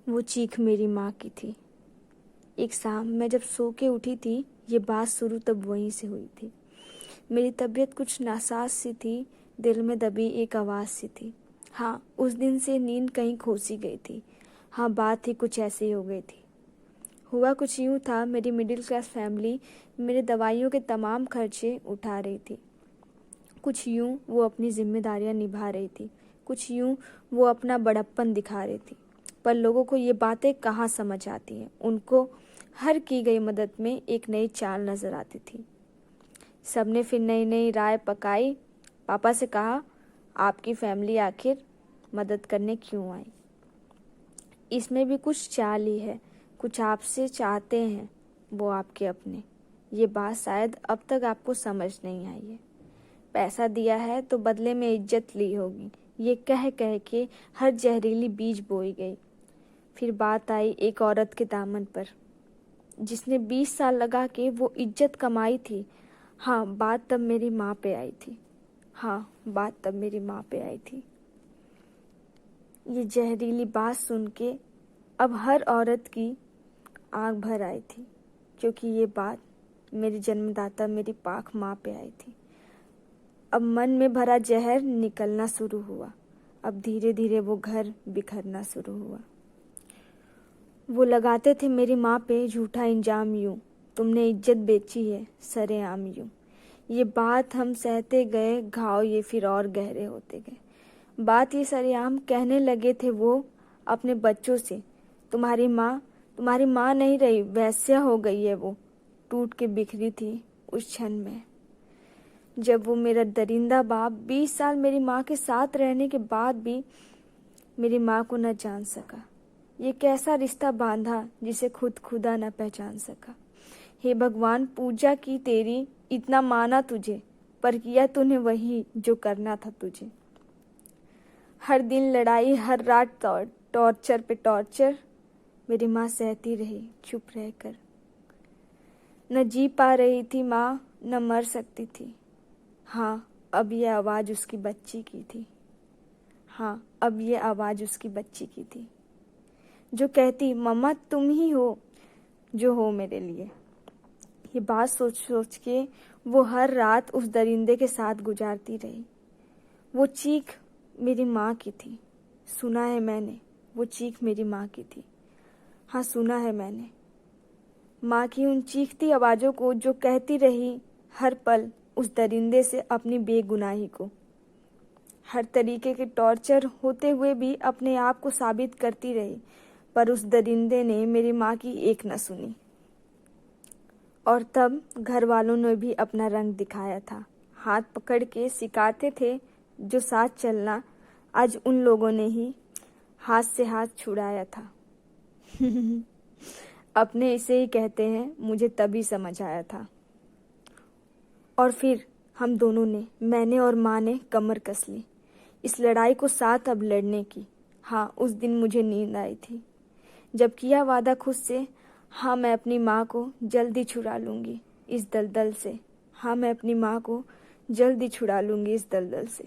वो चीख मेरी माँ की थी। एक शाम मैं जब सो के उठी थी, ये बात शुरू तब वहीं से हुई थी। मेरी तबीयत कुछ नासाज सी थी, दिल में दबी एक आवाज़ सी थी। हाँ, उस दिन से नींद कहीं खो सी गई थी। हाँ, बात ही कुछ ऐसी हो गई थी। हुआ कुछ यूँ था, मेरी मिडिल क्लास फैमिली मेरे दवाइयों के तमाम खर्चे उठा रही थी। कुछ यूँ वो अपनी जिम्मेदारियाँ निभा रही थी, कुछ यूँ वो अपना बड़प्पन दिखा रही थी। पर लोगों को ये बातें कहाँ समझ आती हैं। उनको हर की गई मदद में एक नई चाल नज़र आती थी। सबने फिर नई नई राय पकाई। पापा से कहा, आपकी फैमिली आखिर मदद करने क्यों आई? इसमें भी कुछ चाल ही है, कुछ आपसे चाहते हैं वो आपके अपने। ये बात शायद अब तक आपको समझ नहीं आई है। पैसा दिया है तो बदले में इज्जत ली होगी, ये कह कह के हर जहरीली बीज बोई गई। फिर बात आई एक औरत के दामन पर, जिसने 20 साल लगा के वो इज्जत कमाई थी। हाँ, बात तब मेरी माँ पे आई थी। हाँ, बात तब मेरी माँ पे आई थी। ये जहरीली बात सुन के अब हर औरत की आंख भर आई थी, क्योंकि ये बात मेरी जन्मदाता मेरी पाक माँ पे आई थी। अब मन में भरा जहर निकलना शुरू हुआ। अब धीरे धीरे वो घर बिखरना शुरू हुआ। वो लगाते थे मेरी माँ पे झूठा इंजाम यूं, तुमने इज्जत बेची है सरेआम यूं। ये बात हम सहते गए, घाव ये फिर और गहरे होते गए। बात ये सरेआम कहने लगे थे वो अपने बच्चों से, तुम्हारी माँ नहीं रही, वैश्या हो गई है वो। टूट के बिखरी थी उस क्षण में, जब वो मेरा दरिंदा बाप 20 साल मेरी माँ के साथ रहने के बाद भी मेरी माँ को न जान सका। ये कैसा रिश्ता बांधा जिसे खुद खुदा न पहचान सका। हे भगवान, पूजा की तेरी, इतना माना तुझे, पर किया तूने वही जो करना था तुझे। हर दिन लड़ाई, हर रात टॉर्चर पे टॉर्चर, मेरी माँ सहती रही चुप रहकर। न जी पा रही थी माँ, न मर सकती थी। हाँ, अब ये आवाज़ उसकी बच्ची की थी। हाँ, अब ये आवाज़ उसकी बच्ची की थी, जो कहती, मम्मा तुम ही हो जो हो मेरे लिए। ये बात सोच सोच के वो हर रात उस दरिंदे के साथ गुजारती रही। वो चीख मेरी माँ की थी, सुना है मैंने, वो चीख मेरी माँ की थी। हाँ, सुना है मैंने माँ की उन चीखती आवाज़ों को, जो कहती रही हर पल उस दरिंदे से अपनी बेगुनाही को। हर तरीके के टॉर्चर होते हुए भी अपने आप को साबित करती रही, पर उस दरिंदे ने मेरी माँ की एक न सुनी। और तब घर वालों ने भी अपना रंग दिखाया था। हाथ पकड़ के सिखाते थे जो साथ चलना, आज उन लोगों ने ही हाथ से हाथ छुड़ाया था। अपने इसे ही कहते हैं, मुझे तभी समझ आया था। और फिर हम दोनों ने, मैंने और माँ ने कमर कस ली इस लड़ाई को साथ अब लड़ने की। हाँ, उस दिन मुझे नींद आई थी जब किया वादा खुद से। हाँ, मैं अपनी माँ को जल्दी छुड़ा लूँगी इस दलदल से। हाँ, मैं अपनी माँ को जल्दी छुड़ा लूँगी इस दलदल से।